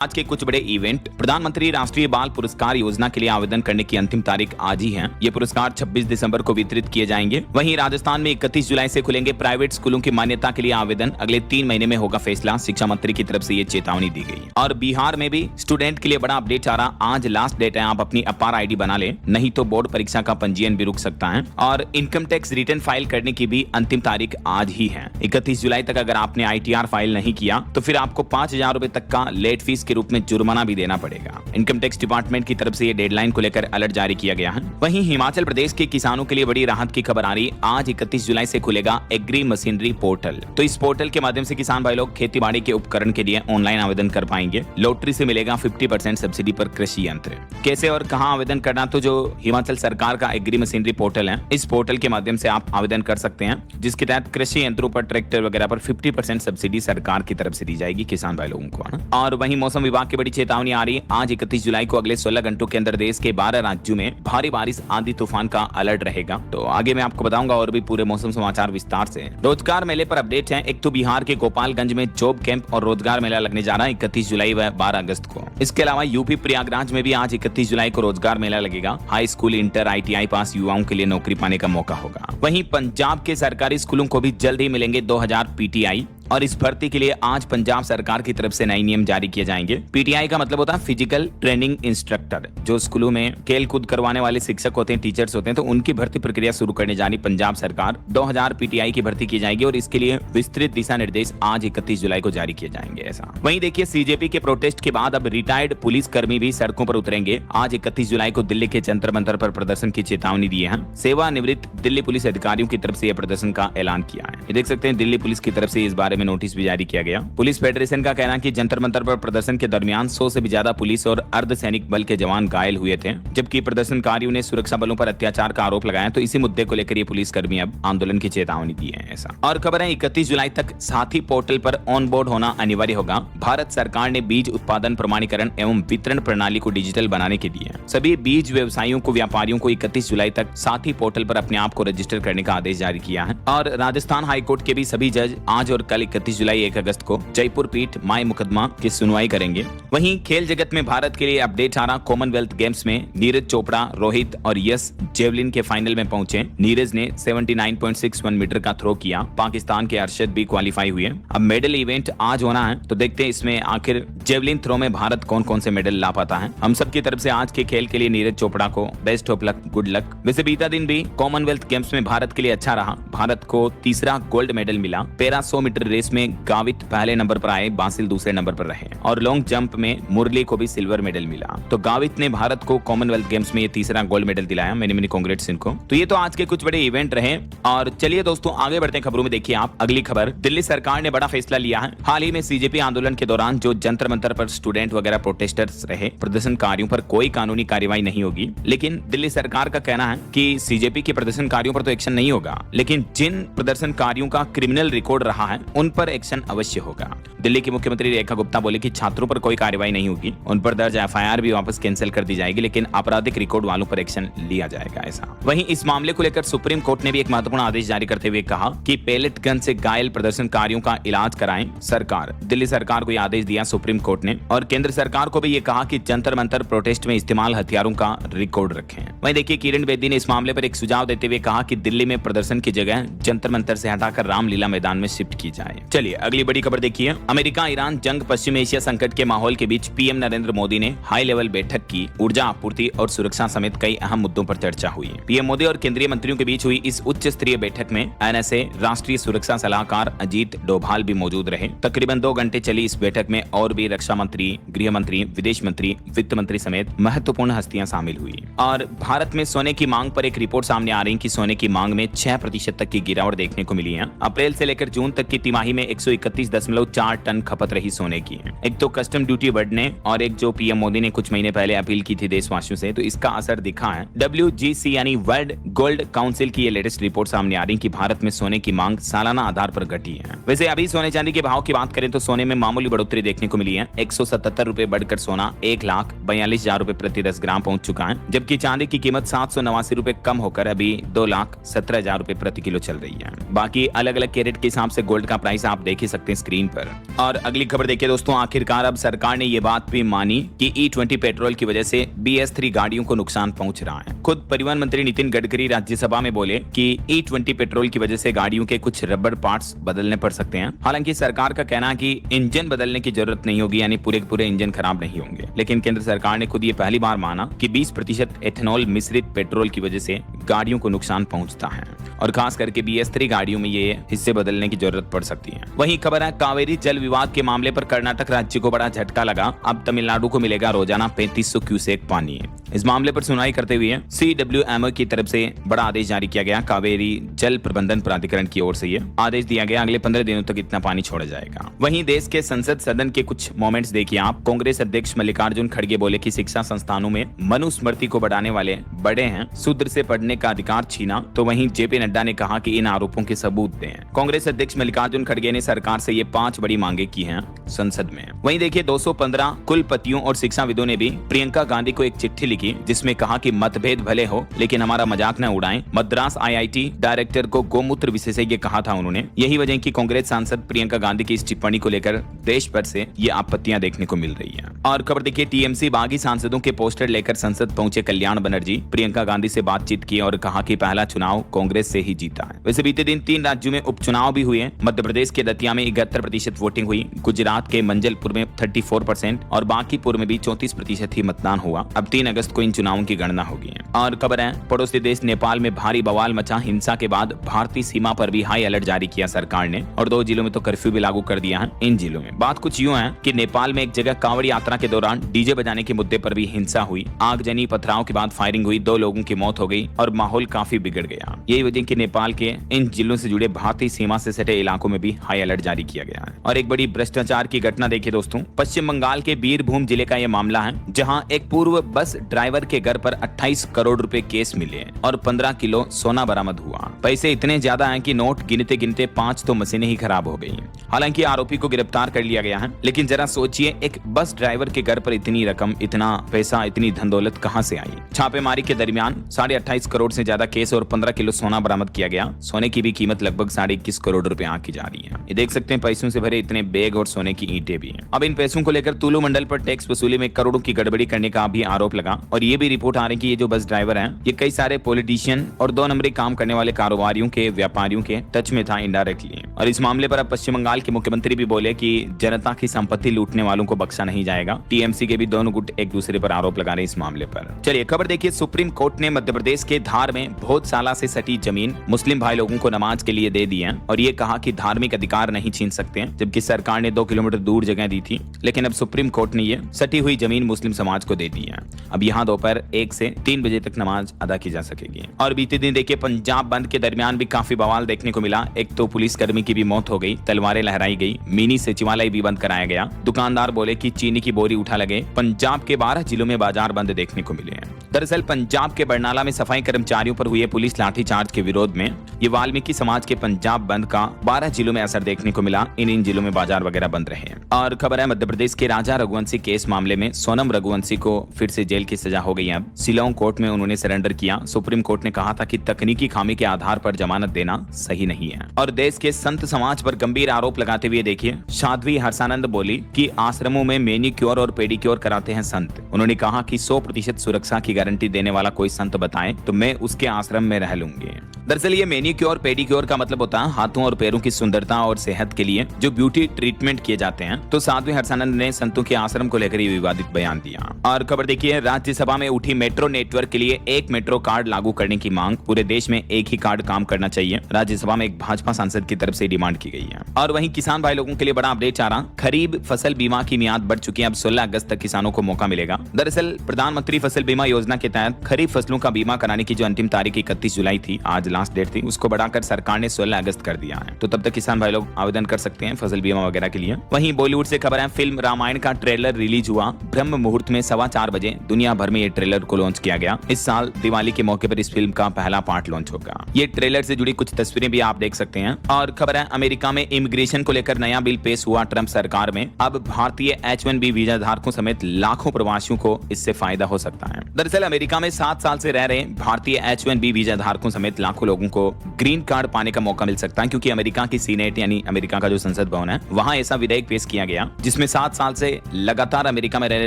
आज के कुछ बड़े इवेंट। प्रधानमंत्री राष्ट्रीय बाल पुरस्कार योजना के लिए आवेदन करने की अंतिम तारीख आज ही है। ये पुरस्कार 26 दिसंबर को वितरित किए जाएंगे। वहीं राजस्थान में 31 जुलाई से खुलेंगे प्राइवेट स्कूलों की मान्यता के लिए आवेदन। अगले 3 महीने में होगा फैसला। शिक्षा मंत्री की तरफ से ये चेतावनी दी गई। और बिहार में भी स्टूडेंट के लिए बड़ा अपडेट आ रहा। आज लास्ट डेट है, आप अपनी अपार ID बना ले, नहीं तो बोर्ड परीक्षा का पंजीयन भी रुक सकता है। और इनकम टैक्स रिटर्न फाइल करने की भी अंतिम तारीख आज ही है। 31 जुलाई तक अगर आपने ITR फाइल नहीं किया तो फिर आपको 5,000 रुपए तक का लेट फीस के रूप में जुर्माना भी देना पड़ेगा। इनकम टैक्स डिपार्टमेंट की तरफ से ये डेडलाइन को लेकर अलर्ट जारी किया गया है। वहीं हिमाचल प्रदेश के किसानों के लिए बड़ी राहत की खबर आ रही। आज 31 जुलाई से खुलेगा एग्री मशीनरी पोर्टल। तो इस पोर्टल के माध्यम से किसान भाई लोग खेती बाड़ी के उपकरण के लिए ऑनलाइन आवेदन कर पाएंगे। लॉटरी से मिलेगा 50% सब्सिडी पर कृषि यंत्र। कैसे और कहां आवेदन करना, तो जो हिमाचल सरकार का एग्री मशीनरी पोर्टल है, इस पोर्टल के माध्यम से आप आवेदन कर सकते हैं, जिसके तहत कृषि यंत्रों पर, ट्रैक्टर वगैरह पर 50% सब्सिडी सरकार की तरफ से दी जाएगी किसान भाई लोगों को। और वहीं मौसम विभाग की बड़ी चेतावनी आ रही है। आज 31 जुलाई को अगले 16 घंटों के अंदर देश के 12 राज्यों में भारी बारिश, आंधी तूफान का अलर्ट रहेगा। तो आगे मैं आपको बताऊंगा और भी पूरे मौसम समाचार विस्तार से। रोजगार मेले पर अपडेट है। एक तो बिहार के गोपालगंज में जॉब कैंप और रोजगार मेला लगने जा रहा है 31 जुलाई व 12 अगस्त को। इसके अलावा यूपी प्रयागराज में भी आज 31 जुलाई को रोजगार मेला लगेगा। हाई स्कूल, इंटर, ITI पास युवाओं के लिए नौकरी पाने का मौका होगा। वहीं पंजाब के सरकारी स्कूलों को भी जल्द ही मिलेंगे 2000 PTI। और इस भर्ती के लिए आज पंजाब सरकार की तरफ से नए नियम जारी किए जाएंगे। PTI का मतलब होता है फिजिकल ट्रेनिंग इंस्ट्रक्टर। जो स्कूलों में खेल कूद करवाने वाले शिक्षक होते हैं, टीचर्स होते हैं, तो उनकी भर्ती प्रक्रिया शुरू करने जानी पंजाब सरकार। 2000 PTI की भर्ती की जाएगी और इसके लिए विस्तृत दिशा निर्देश आज 31 जुलाई को जारी किए जाएंगे। ऐसा वहीं देखिए, CJP के प्रोटेस्ट के बाद अब रिटायर्ड पुलिस कर्मी भी सड़कों पर उतरेंगे। आज 31 जुलाई को दिल्ली के जंतर मंतर पर प्रदर्शन की चेतावनी दी है। सेवानिवृत्त दिल्ली पुलिस अधिकारियों की तरफ से यह प्रदर्शन का ऐलान किया है। देख सकते हैं, दिल्ली पुलिस की तरफ से इस बारे में नोटिस भी जारी किया गया। पुलिस फेडरेशन का कहना है कि जंतर मंतर पर प्रदर्शन के दरमियान 100 से भी ज्यादा पुलिस और अर्धसैनिक बल के जवान घायल हुए थे, जबकि प्रदर्शनकारियों ने सुरक्षा बलों पर अत्याचार का आरोप लगाया। तो इसी मुद्दे को लेकर ये पुलिस कर्मी अब आंदोलन की चेतावनी दी है। ऐसा और खबर है, 31 जुलाई तक साथी पोर्टल पर ऑन बोर्ड होना अनिवार्य होगा। भारत सरकार ने बीज उत्पादन प्रमाणीकरण एवं वितरण प्रणाली को डिजिटल बनाने के लिए सभी बीज व्यवसायियों को, व्यापारियों को 31 जुलाई तक साथी पोर्टल पर अपने आप को रजिस्टर करने का आदेश जारी किया है। और राजस्थान हाईकोर्ट के भी सभी जज आज और कल 31 जुलाई 1 अगस्त को जयपुर पीठ माय मुकदमा की सुनवाई करेंगे। वहीं खेल जगत में भारत के लिए अपडेट आ रहा। कॉमनवेल्थ गेम्स में नीरज चोपड़ा, रोहित और यश जेवलिन के फाइनल में पहुंचे। नीरज ने 79.61 मीटर का थ्रो किया। पाकिस्तान के अरशद भी क्वालिफाई हुए। अब मेडल इवेंट आज होना है, तो देखते हैं इसमें आखिर जेवलिन थ्रो में भारत कौन कौन से मेडल ला पाता है। हम सबकी तरफ से आज के खेल के लिए नीरज चोपड़ा को best of luck, good luck. वैसे बीता दिन भी कॉमनवेल्थ गेम्स में भारत के लिए अच्छा रहा। भारत को तीसरा गोल्ड मेडल मिला। पैरा 100 मीटर रेस में गावित पहले नंबर पर आए, बासिल दूसरे नंबर पर रहे। और लॉन्ग जंप में मुरली को भी सिल्वर मेडल मिला। तो गावित ने भारत को कॉमनवेल्थ गेम्स में ये तीसरा गोल्ड मेडल दिलाया। मेनी कांग्रेट्स इनको। तो ये तो आज के कुछ बड़े इवेंट रहे। और चलिए दोस्तों, आगे बढ़ते हैं खबरों में। देखिए आप अगली खबर, दिल्ली सरकार ने बड़ा फैसला लिया है। हाल ही में CJP आंदोलन के दौरान जो जंतर मंतर पर स्टूडेंट वगैरह प्रोटेस्टर्स रहे, प्रदर्शनकारियों पर कोई कानूनी कार्रवाई नहीं होगी। लेकिन दिल्ली सरकार का कहना है कि CJP के प्रदर्शनकारियों पर तो एक्शन नहीं होगा, लेकिन जिन प्रदर्शनकारियों का क्रिमिनल रिकॉर्ड रहा है उन पर एक्शन अवश्य होगा। दिल्ली की मुख्यमंत्री रेखा गुप्ता बोले कि छात्रों पर कोई कार्रवाई नहीं होगी, उन पर दर्ज FIR भी वापस कैंसिल कर दी जाएगी, लेकिन आपराधिक रिकॉर्ड वालों पर एक्शन लिया जाएगा। ऐसा वहीं इस मामले को लेकर सुप्रीम कोर्ट ने भी एक महत्वपूर्ण आदेश जारी करते हुए कहा कि पेलेट गन से घायल प्रदर्शनकारियों का इलाज कराएं सरकार। दिल्ली सरकार को यह आदेश दिया सुप्रीम कोर्ट ने। और केंद्र सरकार को भी ये कहा कि जंतर मंतर प्रोटेस्ट में इस्तेमाल हथियारों का रिकॉर्ड रखें। वहीं देखिए, किरण बेदी ने इस मामले पर एक सुझाव देते हुए कहा कि दिल्ली में प्रदर्शन की जगह जंतर मंतर से हटाकर रामलीला मैदान में शिफ्ट की जाए। चलिए अगली बड़ी खबर देखिए। अमेरिका ईरान जंग, पश्चिम एशिया संकट के माहौल के बीच PM नरेंद्र मोदी ने हाई लेवल बैठक की। ऊर्जा आपूर्ति और सुरक्षा समेत कई अहम मुद्दों पर चर्चा हुई। PM मोदी और केंद्रीय मंत्रियों के बीच हुई इस उच्च स्तरीय बैठक में NSA राष्ट्रीय सुरक्षा सलाहकार अजीत डोभाल भी मौजूद रहे। तकरीबन 2 घंटे चली इस बैठक में और भी रक्षा मंत्री, गृह मंत्री, विदेश मंत्री, वित्त मंत्री समेत महत्वपूर्ण हस्तियां शामिल हुई। और भारत में सोने की मांग पर एक रिपोर्ट सामने आ रही कि सोने की मांग में 6% तक की गिरावट देखने को मिली है। अप्रैल से लेकर जून तक की तिमाही में 131.4 टन खपत रही सोने की। एक तो कस्टम ड्यूटी बढ़ने और एक जो PM मोदी ने कुछ महीने पहले अपील की थी देशवासियों से, तो इसका असर दिखा है। WGC यानी वर्ल्ड गोल्ड काउंसिल की ये लेटेस्ट रिपोर्ट सामने आ रही कि भारत में सोने की मांग सालाना आधार पर घटी है। वैसे अभी सोने चांदी के भाव की बात करें तो सोने में मामूली बढ़ोतरी देखने को मिली है। 177 रुपए बढ़कर सोना 1,42,000 रुपए प्रति 10 ग्राम पहुंच चुका है, जबकि चांदी की कीमत 789 रुपए कम होकर अभी 2,17,000 रुपए प्रति किलो चल रही है। बाकी अलग अलग कैरेट के हिसाब से गोल्ड का प्राइस आप देख ही सकते हैं स्क्रीन पर। और अगली खबर देखिए दोस्तों, आखिरकार अब सरकार ने ये बात भी मानी कि E20 पेट्रोल की वजह से BS3 गाड़ियों को नुकसान पहुंच रहा है। खुद परिवहन मंत्री नितिन गडकरी राज्यसभा में बोले कि E20 पेट्रोल की वजह से गाड़ियों के कुछ रबर पार्ट्स बदलने पड़ सकते हैं। हालांकि सरकार का कहना है कि इंजन बदलने की जरूरत नहीं होगी, यानी पूरे पूरे इंजन खराब नहीं होंगे। लेकिन केंद्र सरकार ने खुद ये पहली बार माना कि 20% एथेनॉल मिश्रित पेट्रोल की वजह से गाड़ियों को नुकसान पहुंचता है और खास करके BS3 गाड़ियों में ये हिस्से बदलने की जरूरत पड़ सकती है। वहीं खबर है कावेरी जल विवाद के मामले पर कर्नाटक राज्य को बड़ा झटका लगा। अब तमिलनाडु को मिलेगा रोजाना 3500 क्यूसेक पानी। इस मामले पर सुनवाई करते हुए CWMO की तरफ से बड़ा आदेश जारी किया गया। कावेरी जल प्रबंधन प्राधिकरण की ओर से ये आदेश दिया गया, अगले 15 दिनों तक इतना पानी छोड़ा जाएगा। वहीं देश के संसद सदन के कुछ मोमेंट्स देखिए आप। कांग्रेस अध्यक्ष मल्लिकार्जुन खड़गे बोले कि शिक्षा संस्थानों में मनुस्मृति को बढ़ाने वाले बड़े हैं, शूद्र से पढ़ने का अधिकार छीना। तो वहीं JP नड्डा ने कहा कि इन आरोपों के सबूत दें। कांग्रेस अध्यक्ष मल्लिकार्जुन खड़गे ने सरकार से ये 5 बड़ी मांगे की हैं संसद में। वहीं देखिए 215 कुलपतियों और शिक्षाविदों ने भी प्रियंका गांधी को एक चिट्ठी लिखी जिसमें कहा कि मतभेद भले हो लेकिन हमारा मजाक न उड़ाएं। मद्रास IIT डायरेक्टर को गोमूत्र विशेषज्ञ कहा था उन्होंने। यही वजह की कांग्रेस सांसद प्रियंका गांधी की इस टिप्पणी को लेकर देश भर से ये आपत्तियां देखने को मिल रही हैं। और खबर देखिए TMC बागी सांसदों के पोस्टर लेकर संसद पहुंचे कल्याण बनर्जी। प्रियंका गांधी से बातचीत की और कहा कि पहला चुनाव कांग्रेस से ही जीता है। वैसे बीते दिन 3 राज्यों में उपचुनाव भी हुए। मध्य प्रदेश के दतिया में 71% वोटिंग हुई, गुजरात के मंजलपुर में 34% और बांकीपुर में भी 34% ही मतदान हुआ। अब 3 अगस्त को इन चुनावों की गणना होगी। और खबर है पड़ोसी देश नेपाल में भारी बवाल मचा। हिंसा के बाद भारतीय सीमा पर भी हाई अलर्ट जारी किया सरकार ने और 2 जिलों में तो कर्फ्यू भी लागू कर दिया है। इन जिलों में बात कुछ यूं है कि नेपाल में एक जगह कांवड़ यात्रा के दौरान डीजे बजाने के मुद्दे पर भी हिंसा हुई। आगजनी पथराव के बाद फायरिंग हुई, 2 लोगों की मौत हो गई और माहौल काफी बिगड़ गया। यही वजह कि नेपाल के इन जिलों से जुड़े भारतीय सीमा से सटे इलाकों में भी हाई अलर्ट जारी किया गया है। और एक बड़ी भ्रष्टाचार की घटना देखिए दोस्तों, पश्चिम बंगाल के बीरभूम जिले का यह मामला है जहां एक पूर्व बस ड्राइवर के घर पर 28 करोड़ रुपए केस मिले और 15 किलो सोना बरामद हुआ। पैसे इतने ज्यादा हैं कि नोट गिनते गिनते 5 तो मशीनें ही खराब हो गई। हालांकि आरोपी को गिरफ्तार कर लिया गया है, लेकिन जरा सोचिए एक बस ड्राइवर के घर पर इतनी रकम, इतना पैसा, इतनी धन दौलत कहां से आई। छापेमारी के दरमियान 28.5 करोड़ से ज्यादा केस और 15 किलो सोना बरामद किया गया। सोने की भी कीमत लगभग 21.5 करोड़ रुपए आंकी जा रही है। ये देख सकते हैं पैसों से भरे इतने बैग और सोने की ईंटें भी हैं। अब इन पैसों को लेकर तुलू मंडल पर टैक्स वसूली में करोड़ों की गड़बड़ी करने का भी आरोप लगा और ये भी रिपोर्ट आ रही है कि ये जो बस ड्राइवर है ये कई सारे पॉलिटिशियन और 2 नंबरी काम करने वाले कारोबारियों के, व्यापारियों के टच में था इनडायरेक्टली। और इस मामले पर अब पश्चिम बंगाल के मुख्यमंत्री भी बोले कि जनता की संपत्ति लूटने वालों को बख्शा नहीं जाएगा। TMC के भी दोनों गुट एक दूसरे पर आरोप लगा रहे इस मामले पर। चलिए खबर देखिए, सुप्रीम कोर्ट ने मध्य प्रदेश के धार में बहुत साल से सटी जमीन मुस्लिम भाई लोगों को नमाज के लिए दे दी है और ये कहा कि धार्मिक अधिकार नहीं छीन सकते हैं, जबकि सरकार ने 2 किलोमीटर दूर जगह दी थी। लेकिन अब सुप्रीम कोर्ट ने ये सटी हुई जमीन मुस्लिम समाज को दे दी है। अब यहाँ दोपहर 1 से 3 बजे तक नमाज अदा की जा सकेगी। और बीते दिन देखिए पंजाब बंद के दरमियान भी काफी बवाल देखने को मिला। एक तो पुलिस कर्मी की भी मौत हो गई, तलवारें लहराई गई, मिनी सचिवालय भी बंद कराया गया, दुकानदार बोले कि चीनी की बोरी उठा लगे। पंजाब के 12 जिलों में बाजार बंद देखने को मिले हैं। दरअसल पंजाब के बरनाला में सफाई कर्मचारियों पर हुए पुलिस लाठीचार्ज के विरोध में ये वाल्मीकि समाज के पंजाब बंद का 12 जिलों में असर देखने को मिला। इन जिलों में बाजार वगैरह बंद रहे। और खबर है मध्य प्रदेश के राजा रघुवंशी केस मामले में सोनम रघुवंशी को फिर से जेल की सजा हो गई है। अब शिलांग कोर्ट में उन्होंने सरेंडर किया। सुप्रीम कोर्ट ने कहा था कि तकनीकी खामी के आधार पर जमानत देना सही नहीं है। और देश के संत समाज पर गंभीर आरोप लगाते हुए देखिए साध्वी हर्षानंद बोली कि आश्रमों में मैनिक्योर और पेडिक्योर कराते हैं संत। उन्होंने कहा कि 100% सुरक्षा की गारंटी देने वाला कोई संत बताए तो मैं उसके आश्रम में रह लूंगी। दरअसल ये मैनिक्योर पेडिक्योर का मतलब होता है हाथों और पैरों की सुंदरता और सेहत के लिए जो ब्यूटी ट्रीटमेंट किए जाते हैं। तो साध्वी हर्षानंद ने संतों के आश्रम को लेकर ये विवादित बयान दिया। और खबर देखिए, राज्यसभा में उठी मेट्रो नेटवर्क के लिए एक मेट्रो कार्ड लागू करने की मांग। पूरे देश में एक ही कार्ड काम करना चाहिए। राज्यसभा में एक भाजपा सांसद की तरफ से डिमांड की गई है। और वहीं किसान भाई लोगों के लिए बड़ा अपडेट आ रहा, खरीफ फसल बीमा की मियाद बढ़ चुकी है। अब 16 अगस्त तक किसानों को मौका मिलेगा। दरअसल प्रधानमंत्री फसल बीमा योजना के तहत खरीफ फसलों का बीमा कराने की जो अंतिम तारीख 31 जुलाई थी, आज लास्ट डेट थी उसको बढ़ाकर सरकार ने 16 अगस्त कर दिया है। तो तब तक किसान भाई लोग आवेदन कर सकते हैं फसल बीमा वगैरह के लिए। वहीं बॉलीवुड से खबर है, फिल्म रामायण का ट्रेलर रिलीज हुआ। ब्रह्म मुहूर्त में 4:15 बजे दुनिया भर में ये ट्रेलर को लॉन्च किया गया। इस साल दिवाली के मौके पर इस फिल्म का पहला पार्ट लॉन्च होगा। ये ट्रेलर से जुड़ी कुछ तस्वीरें भी आप देख सकते हैं। और खबर है, अमेरिका में इमिग्रेशन को लेकर नया बिल पेश हुआ ट्रंप सरकार में। अब भारतीय H-1B वीजा धारकों समेत लाखों प्रवासियों को इससे फायदा हो सकता है। दरअसल अमेरिका में 7 साल से रह रहे भारतीय H-1B वीजा धारकों समेत लाखों लोगों को ग्रीन कार्ड पाने का मौका मिल सकता है, क्योंकि अमेरिका की सीनेट यानी अमेरिका का जो संसद भवन है वहां ऐसा विधेयक पेश किया गया जिसमें 7 साल से लगातार अमेरिका में रह रहे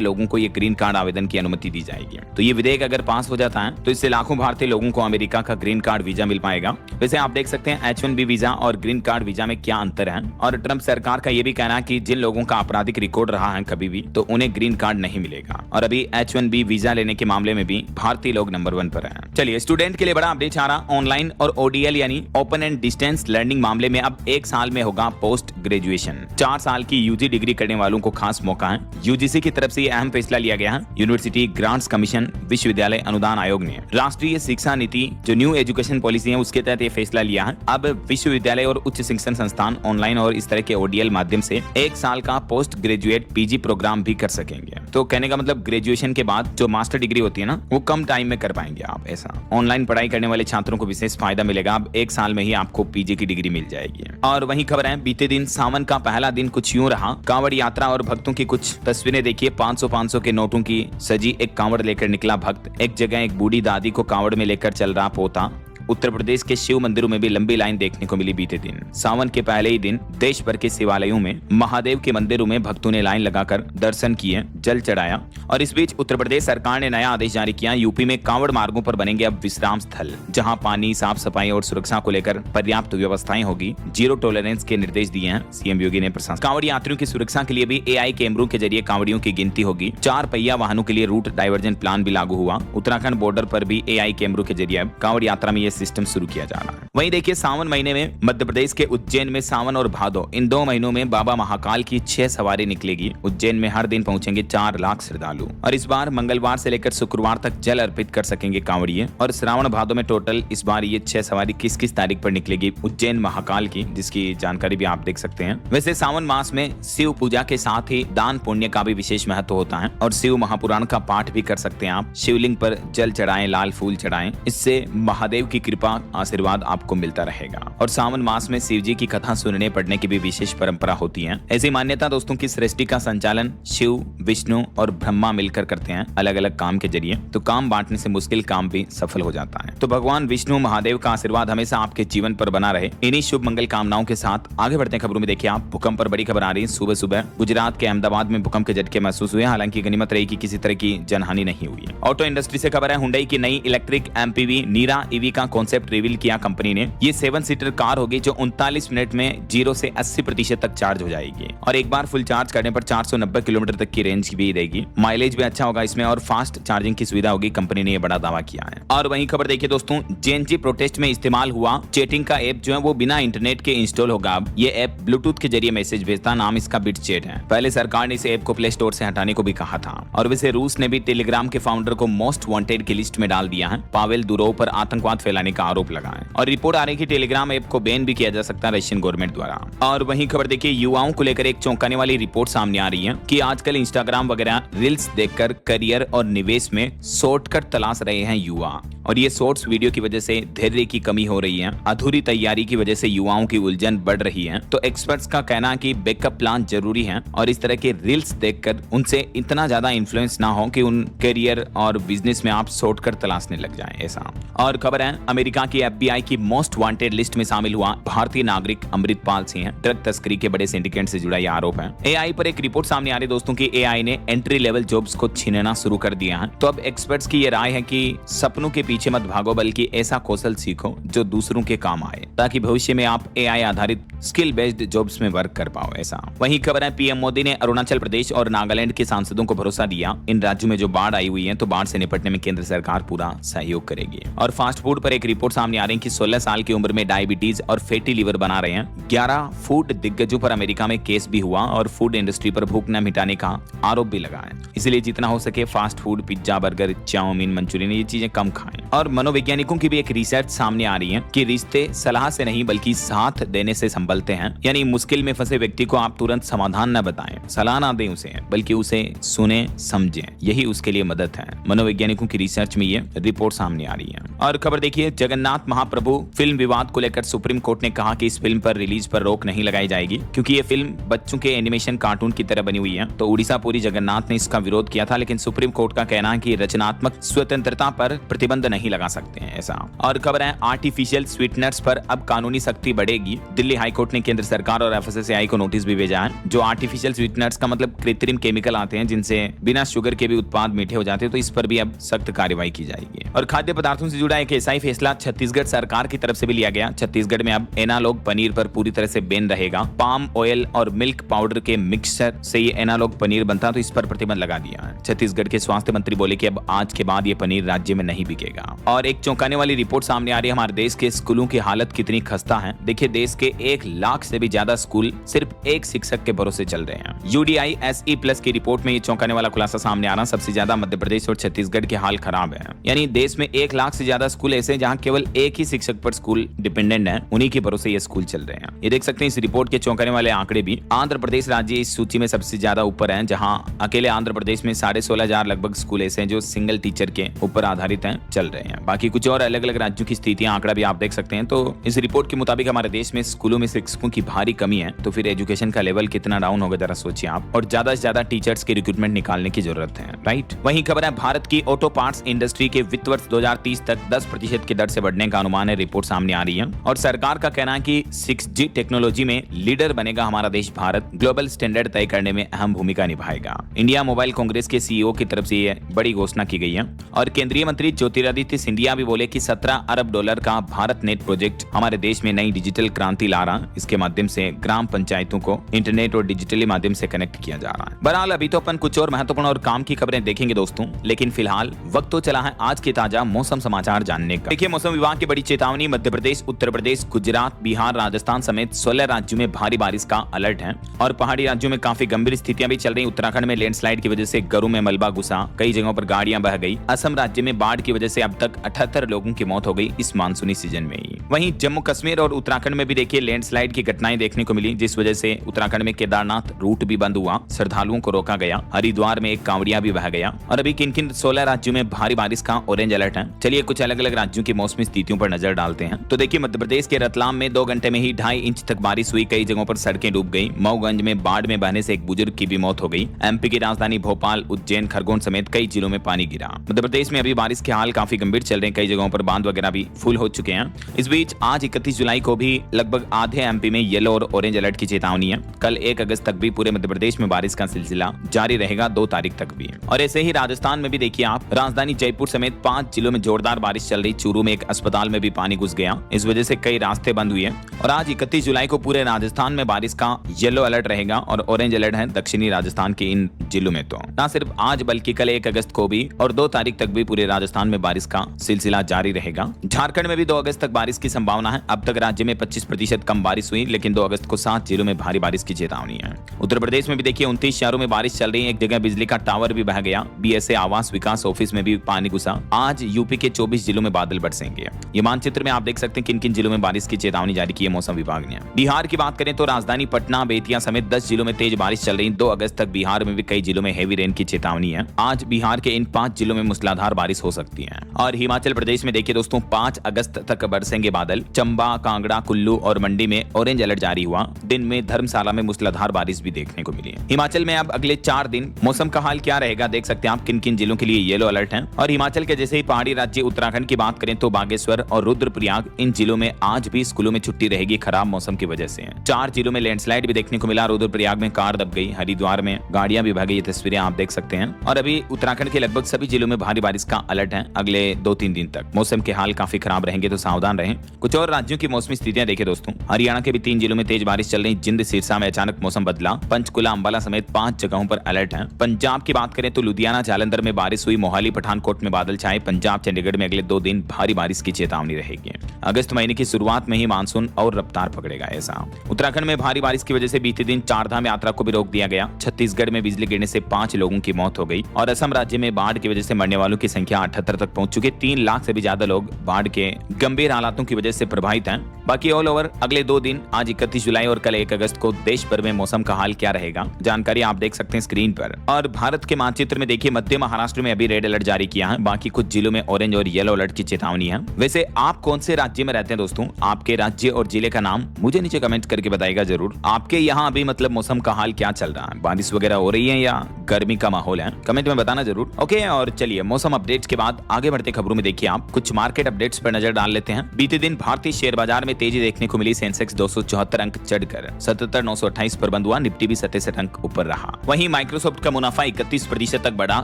लोगों को ये ग्रीन कार्ड आवेदन की अनुमति दी जाएगी। तो ये विधेयक अगर पास हो जाता है तो इससे लाखों भारतीय लोगों को अमेरिका का ग्रीन कार्ड वीजा मिल पाएगा। वैसे आप देख सकते हैं H-1B वीजा और ग्रीन कार्ड वीजा में क्या अंतर है। और ट्रंप सरकार का ये भी कहना है कि जिन लोगों का आपराधिक रिकॉर्ड रहा है कभी भी, तो उन्हें ग्रीन कार्ड नहीं मिलेगा। और अभी H-1B वीजा लेने के मामले में भी भारतीय लोग नंबर 1 पर हैं। चलिए, स्टूडेंट के लिए बड़ा अपडेट आ रहा, ऑनलाइन और ODL यानी ओपन एंड डिस्टेंस लर्निंग मामले में अब 1 साल में होगा पोस्ट ग्रेजुएशन। 4 साल की UG डिग्री करने वालों को खास मौका है। UGC की तरफ से अहम फैसला लिया गया है। यूनिवर्सिटी ग्रांट्स कमीशन, विश्वविद्यालय अनुदान आयोग ने राष्ट्रीय शिक्षा नीति जो न्यू एजुकेशन पॉलिसी है उसके तहत ये फैसला लिया है। अब विश्वविद्यालय और उच्च शिक्षण संस्थान ऑनलाइन और इस तरह के ODL माध्यम से 1 साल का पोस्ट ग्रेजुएट PG प्रोग्राम भी कर सकेंगे। तो कहने का मतलब ग्रेजुएशन के बाद जो मास्टर डिग्री होती है ना, वो कम टाइम में कर पाएंगे आप। ऐसा ऑनलाइन पढ़ाई करने वाले छात्रों को विशेष फायदा मिलेगा। अब 1 साल में ही आपको PG की डिग्री मिल जाएगी। और वहीं खबर है, बीते दिन सावन का पहला दिन कुछ यूं रहा। कांवड़ यात्रा और भक्तों की कुछ तस्वीरें देखिए। 500 के नोटों की सजी एक कांवड़ लेकर निकला भक्त। एक जगह एक बूढ़ी दादी को कांवड़ में लेकर चल रहा पोता। उत्तर प्रदेश के शिव मंदिरों में भी लंबी लाइन देखने को मिली बीते दिन। सावन के पहले ही दिन देश भर के शिवालयों में, महादेव के मंदिरों में भक्तों ने लाइन लगाकर दर्शन किए, जल चढ़ाया। और इस बीच उत्तर प्रदेश सरकार ने नया आदेश जारी किया। यूपी में कांवड़ मार्गों पर बनेंगे अब विश्राम स्थल, जहां पानी, साफ सफाई और सुरक्षा को लेकर पर्याप्त व्यवस्थाएं होगी। जीरो टॉलरेंस के निर्देश दिए हैं सीएम योगी ने प्रशासन। कांवड़ यात्रियों की सुरक्षा के लिए भी AI कैमरों के जरिए कांवड़ियों की गिनती होगी। 4 पहिया वाहनों के लिए रूट डाइवर्जन प्लान भी लागू हुआ। उत्तराखंड बॉर्डर पर भी AI कैमरों के जरिए कांवड़ यात्रा में यह सिस्टम शुरू किया जा रहा है। वहीं देखिए, सावन महीने में मध्य प्रदेश के उज्जैन में सावन और भादो इन 2 महीनों में बाबा महाकाल की 6 सवारी निकलेगी। उज्जैन में हर दिन पहुंचेंगे 4 लाख श्रद्धालु। और इस बार मंगलवार से लेकर शुक्रवार तक जल अर्पित कर सकेंगे कांवड़िए। और श्रावण भादो में टोटल इस बार ये 6 सवारी किस तारीख पर निकलेगी उज्जैन महाकाल की, जिसकी जानकारी भी आप देख सकते हैं। वैसे सावन मास में शिव पूजा के साथ ही दान पुण्य का भी विशेष महत्व होता है। और शिव महापुराण का पाठ भी कर सकते हैं आप। शिवलिंग पर जल चढ़ाएं, लाल फूल चढ़ाएं, इससे महादेव की कृपा आशीर्वाद आपको मिलता रहेगा। और सावन मास में शिव जी की कथा सुनने पढ़ने की भी विशेष परंपरा होती है। ऐसी मान्यता दोस्तों की सृष्टि का संचालन शिव, विष्णु और ब्रह्मा मिलकर करते हैं अलग अलग काम के जरिए। तो काम बांटने से मुश्किल काम भी सफल हो जाता है। तो भगवान विष्णु महादेव का आशीर्वाद हमेशा आपके जीवन पर बना रहे। इन्हीं शुभ मंगल कामनाओं के साथ आगे बढ़ते हैं खबरों में। देखिए आप, भूकंप पर बड़ी खबर आ रही है। सुबह सुबह गुजरात के अहमदाबाद में भूकंप के झटके महसूस हुए। हालांकि गनीमत रही कि किसी तरह की जनहानि नहीं हुई। ऑटो इंडस्ट्री से खबर है, हुंडई की नई इलेक्ट्रिक MPV नीरा EV का कॉन्सेप्ट रिवील किया कंपनी ने। ये 7 सीटर कार होगी जो 39 मिनट में 0 से 80% तक चार्ज हो जाएगी। और एक बार फुल चार्ज करने पर 490 किलोमीटर तक की रेंज भी देगी। माइलेज भी अच्छा होगा इसमें और फास्ट चार्जिंग की सुविधा होगी। कंपनी ने यह बड़ा दावा किया है। और वहीं खबर देखिए दोस्तों, JNG प्रोटेस्ट में इस्तेमाल हुआ चैटिंग का ऐप जो है वो बिना इंटरनेट के इंस्टॉल होगा। अब ये ऐप ब्लूटूथ के जरिए मैसेज भेजता। नाम इसका बिट चैट है। पहले सरकार ने इस ऐप को प्ले स्टोर से हटाने को भी कहा था। और वैसे रूस ने भी टेलीग्राम के फाउंडर को मोस्ट वांटेड की लिस्ट में डाल दिया है। पावेल दुरोव पर आतंकवाद फैलाने का आरोप लगा है। और रिपोर्ट आ रही है कि टेलीग्राम ऐप को बैन भी किया जा सकता है रशियन गवर्नमेंट द्वारा। और वहीं खबर देखिए, युवाओं को लेकर एक चौंकाने वाली रिपोर्ट सामने आ रही है कि आजकल इंस्टाग्राम वगैरह रील्स देखकर करियर और निवेश में शॉर्टकट तलाश रहे हैं युवा। और ये शॉर्ट्स वीडियो की वजह से धैर्य की कमी हो रही है। अधूरी तैयारी की वजह से युवाओं की उलझन बढ़ रही है। तो एक्सपर्ट्स का कहना है कि बैकअप प्लान जरूरी है। और इस तरह के रील्स देखकर उनसे इतना ज्यादा इन्फ्लुएंस ना हो कि उन करियर और बिजनेस में आप शॉर्टकट तलाशने लग जाएं ऐसा। और खबर है, अमेरिका की FBI की मोस्ट वांटेड लिस्ट में शामिल हुआ भारतीय नागरिक अमृतपाल सिंह। ड्रग तस्करी के बड़े सिंडिकेट से जुड़ा यह आरोप है। AI पर एक रिपोर्ट सामने आ रही है दोस्तों की AI ने एंट्री लेवल जॉब्स को छीनना शुरू कर दिया है। तो अब एक्सपर्ट्स की ये राय है कि सपनों के पीछे मत भागो, बल्कि ऐसा कौशल सीखो जो दूसरों के काम आए, ताकि भविष्य में आप AI आधारित स्किल बेस्ड जॉब्स में वर्क कर पाओ ऐसा। वहीं खबर है, PM मोदी ने अरुणाचल प्रदेश और नागालैंड के सांसदों को भरोसा दिया। इन राज्यों में जो बाढ़ आई हुई है तो बाढ़ से निपटने में केंद्र सरकार पूरा सहयोग करेगी। और फास्ट फूड पर एक एक रिपोर्ट सामने आ रही है कि 16 साल की उम्र में डायबिटीज और फैटी लीवर बना रहे हैं 11 फूड दिग्गजों पर अमेरिका में केस भी हुआ और फूड इंडस्ट्री पर भूख न मिटाने का आरोप भी लगा है। इसलिए जितना हो सके fast food, pizza, burger, chow mein, Manchurian ये चीजें कम खाएं। और मनोवैज्ञानिकों की भी एक रिसर्च सामने आ रही है कि रिश्ते सलाह से नहीं बल्कि साथ देने से संभलते हैं। यानी मुश्किल में फंसे व्यक्ति को आप तुरंत समाधान न बताएं, सलाह ना दें उसे, बल्कि उसे सुने, समझें, यही उसके लिए मदद है। मनोवैज्ञानिकों की रिसर्च में ये रिपोर्ट सामने आ रही है। और खबर देखिए, जगन्नाथ महाप्रभु फिल्म विवाद को लेकर सुप्रीम कोर्ट ने कहा कि इस फिल्म पर रिलीज पर रोक नहीं लगाई जाएगी क्योंकि ये फिल्म बच्चों के एनिमेशन कार्टून की तरह बनी हुई है। तो उड़ीसा पुरी जगन्नाथ ने इसका विरोध किया था, लेकिन सुप्रीम कोर्ट का कहना है कि रचनात्मक स्वतंत्रता पर प्रतिबंध नहीं लगा सकते हैं ऐसा। और खबर है, आर्टिफिशियल स्वीटनर्स पर अब कानूनी सख्ती बढ़ेगी। दिल्ली हाईकोर्ट ने केंद्र सरकार और एफएसएसएआई को नोटिस भी भेजा है। जो आर्टिफिशियल स्वीटनर्स का मतलब कृत्रिम केमिकल आते हैं जिनसे बिना शुगर के भी उत्पाद मीठे हो जाते हैं, तो इस पर भी अब सख्त कार्रवाई की जाएगी। और खाद्य पदार्थों से जुड़ा एक ऐसा ही फैसला छत्तीसगढ़ सरकार की तरफ से भी लिया गया। छत्तीसगढ़ में अब एनालॉग पनीर पर पूरी तरह से बैन रहेगा। पाम ऑयल और मिल्क पाउडर के मिक्सचर से ये एनालॉग पनीर बनता, तो इस पर प्रतिबंध लगा दिया है। छत्तीसगढ़ के स्वास्थ्य मंत्री बोले कि अब आज के बाद ये पनीर राज्य में नहीं बिकेगा। और एक चौंकाने वाली रिपोर्ट सामने आ रही है, हमारे देश के स्कूलों की हालत कितनी खस्ता है। देखिए, देश के 1 लाख से भी ज्यादा स्कूल सिर्फ एक शिक्षक के भरोसे चल रहे हैं। UDISE+ की रिपोर्ट में ये चौंकाने वाला खुलासा सामने आ रहा, सबसे ज्यादा मध्य प्रदेश और छत्तीसगढ़ के हाल खराब है। यानी देश में 1 लाख से ज्यादा स्कूल ऐसे जहां केवल एक ही शिक्षक पर स्कूल डिपेंडेंट है, उन्हीं के भरोसे ये स्कूल चल रहे हैं। ये देख सकते हैं इस रिपोर्ट के चौंकाने वाले आंकड़े भी। आंध्र प्रदेश राज्य इस सूची में सबसे ज्यादा ऊपर है, जहां अकेले आंध्र प्रदेश में 16,500 लगभग स्कूल ऐसे हैं जो सिंगल टीचर के ऊपर आधारित हैं, चल रहे हैं। बाकी कुछ और अलग अलग राज्यों की स्थितियां आंकड़ा भी आप देख सकते हैं। तो इस रिपोर्ट के मुताबिक हमारे देश में स्कूलों में शिक्षकों की भारी कमी है, तो फिर एजुकेशन का लेवल कितना डाउन होगा जरा सोचिए आप। और ज्यादा से ज्यादा टीचर्स की रिक्रूटमेंट निकालने की जरूरत है, राइट। वहीं खबर है, भारत की ऑटो पार्ट्स इंडस्ट्री के वित्त वर्ष 2030 तक 10% की दर से बढ़ने का अनुमान है, रिपोर्ट सामने आ रही है। और सरकार का कहना है कि 6G टेक्नोलॉजी में लीडर बनेगा हमारा देश भारत, ग्लोबल स्टैंडर्ड तय करने में अहम भूमिका निभाएगा। इंडिया मोबाइल कांग्रेस के CEO की तरफ से ये बड़ी घोषणा की गई है। और केंद्रीय मंत्री ज्योतिरादित्य सिंधिया भी बोले कि $17 अरब का भारत नेट प्रोजेक्ट हमारे देश में नई डिजिटल क्रांति ला रहा। इसके माध्यम से ग्राम पंचायतों को इंटरनेट और डिजिटली माध्यम से कनेक्ट किया जा रहा है। बहरहाल अभी तो अपन कुछ और महत्वपूर्ण और काम की खबरें देखेंगे दोस्तों, लेकिन फिलहाल वक्त तो चला है आज के ताजा मौसम समाचार जानने का। देखिए, मौसम विभाग की बड़ी चेतावनी, मध्य प्रदेश, उत्तर प्रदेश, गुजरात, बिहार, राजस्थान समेत 16 राज्यों में भारी बारिश का अलर्ट है। और पहाड़ी राज्यों में काफी गंभीर स्थितियां भी चल रही। उत्तराखंड में लैंडस्लाइड की वजह से घरों में मलबा घुसा, कई जगहों पर गाड़ियां बह गई। असम राज्य में बाढ़ की वजह से अब तक 78 लोगों की मौत हो गई इस मानसूनी सीजन में ही। वहीं जम्मू कश्मीर और उत्तराखंड में भी देखिए लैंडस्लाइड की घटनाएं देखने को मिली, जिस वजह से उत्तराखंड में केदारनाथ रूट भी बंद हुआ, श्रद्धालुओं को रोका गया। हरिद्वार में एक कांवड़िया भी बह गया। और अभी किन किन 16 राज्यों में भारी बारिश का ऑरेंज अलर्ट है, चलिए कुछ अलग अलग राज्यों की मौसमी स्थितियों पर नजर डालते हैं। तो देखिए, मध्य प्रदेश के रतलाम में 2 घंटे में ही 2.5 इंच तक बारिश हुई, कई जगहों पर सड़कें डूब गई। मऊगंज में बाढ़ में बहने से एक बुजुर्ग की भी मौत हो गई। MP की राजधानी भोपाल, उज्जैन, खरगोन समेत कई जिलों में पानी गिरा। मध्य प्रदेश में अभी बारिश के हाल काफी गंभीर चल रहे हैं, कई जगहों पर बांध वगैरह भी फुल हो चुके हैं। इस बीच आज 31 जुलाई को भी लगभग आधे MP में येलो और ऑरेंज अलर्ट की चेतावनी है। कल 1 अगस्त तक भी पूरे मध्य प्रदेश में बारिश का सिलसिला जारी रहेगा, 2 तारीख तक भी। और ऐसे ही राजस्थान में भी देखिए आप, राजधानी जयपुर समेत 5 जिलों में जोरदार बारिश चल रही। चूरू में एक अस्पताल में भी पानी घुस गया, इस वजह से कई रास्ते बंद हुए। और आज 31 जुलाई को पूरे राजस्थान में बारिश का येलो अलर्ट रहेगा और ऑरेंज अलर्ट है दक्षिणी राजस्थान के इन जिलों में। तो न सिर्फ आज बल्कि कल 1 अगस्त को भी और 2 तारीख तक भी पूरे राजस्थान में बारिश का सिलसिला जारी रहेगा। झारखंड में भी 2 अगस्त तक बारिश की संभावना है। अब तक राज्य में 25% कम बारिश हुई, लेकिन 2 अगस्त को 7 जिलों में भारी बारिश की चेतावनी है। उत्तर प्रदेश में भी देखिए 29 शहरों में बारिश चल रही है। एक जगह बिजली का टावर भी बह गया। BSA आवास विकास ऑफिस में भी पानी घुसा। आज यूपी के 24 जिलों में बादल बरसेंगे। ये मानचित्र में आप देख सकते हैं किन किन जिलों में बारिश की चेतावनी जारी की है मौसम विभाग ने। बिहार की बात करें तो राजधानी पटना, बेतिया समेत 10 जिलों में तेज बारिश चल रही। 2 अगस्त तक बिहार में भी कई जिलों में हेवी रेन की चेतावनी है। आज बिहार के इन 5 जिलों में मूसलाधार बारिश हो सकती है। और हिमाचल प्रदेश में देखिए दोस्तों 5 अगस्त तक बरसेंगे बादल। चंबा, कांगड़ा, कुल्लू और मंडी में ऑरेंज अलर्ट जारी हुआ। दिन में धर्मशाला में मूसलाधार बारिश भी देखने को मिली है। हिमाचल में अब अगले 4 दिन मौसम का हाल क्या रहेगा देख सकते हैं आप, किन किन जिलों के लिए येलो अलर्ट है। और हिमाचल के जैसे ही पहाड़ी राज्य उत्तराखंड की बात करें तो बागेश्वर और रुद्रप्रयाग, इन जिलों में आज भी स्कूलों में छुट्टी रहेगी खराब मौसम की वजह से। 4 जिलों में लैंडस्लाइड भी देखने को मिला। रुद्रप्रयाग में कार दब गई, हरिद्वार में गाड़ियां भी बह गई, ये तस्वीरें आप देख सकते हैं। और अभी उत्तराखंड के लगभग सभी जिलों में भारी बारिश का अलर्ट है अगले 2-3 दिन तक। मौसम के हाल काफी खराब रहेंगे, तो सावधान रहें। कुछ और राज्यों की मौसमी स्थितियां देखें दोस्तों। हरियाणा के भी 3 जिलों में तेज बारिश चल रही। जिंद, सिरसा में अचानक मौसम बदला। पंचकुला, अंबाला समेत 5 जगहों पर अलर्ट है। पंजाब की बात करें तो लुधियाना, जालंधर में बारिश हुई। मोहाली, पठानकोट में बादल छाए। पंजाब, चंडीगढ़ में अगले 2 दिन भारी भारी बारिश की चेतावनी रहेगी। अगस्त महीने की शुरुआत में ही मानसून और रफ्तार पकड़ेगा। ऐसा उत्तराखंड में भारी बारिश की वजह से बीते दिन चारधाम यात्रा को भी रोक दिया गया। छत्तीसगढ़ में बिजली गिरने से 5 लोगों की मौत हो गई और असम राज्य में बाढ़ की वजह से मरने वालों की संख्या 78 तक पहुंच चुकी है। 3 लाख से भी ज्यादा लोग बाढ़ के गंभीर हालातों की वजह से प्रभावित हैं। बाकी ऑल ओवर अगले 2 दिन आज 31 जुलाई और कल 1 अगस्त को देश भर में मौसम का हाल क्या रहेगा, जानकारी आप देख सकते हैं स्क्रीन पर। और भारत के मानचित्र में देखिए, मध्य महाराष्ट्र में अभी रेड अलर्ट जारी किया है, बाकी कुछ जिलों में ऑरेंज और येलो अलर्ट की चेतावनी है। वैसे आप कौन से राज्य में रहते हैं दोस्तों? आपके राज्य और जिले का नाम मुझे नीचे कमेंट करके बताइएगा जरूर। आपके यहाँ अभी मतलब मौसम का हाल क्या चल रहा है? बारिश वगैरह हो रही है या गर्मी का माहौल है? कमेंट में बताना जरूर। ओके, और चलिए मौसम अपडेट्स के बाद आगे बढ़ते खबरों में देखिए आप कुछ मार्केट अपडेट्स पर नजर डाल लेते हैं। बीते दिन भारतीय शेयर बाजार में तेजी देखने को मिली। सेंसेक्स 274 अंक चढ़कर 77,928 पर बंद हुआ। निफ्टी भी 67 अंक ऊपर रहा। वहीं माइक्रोसॉफ्ट का मुनाफा 31% तक बढ़ा।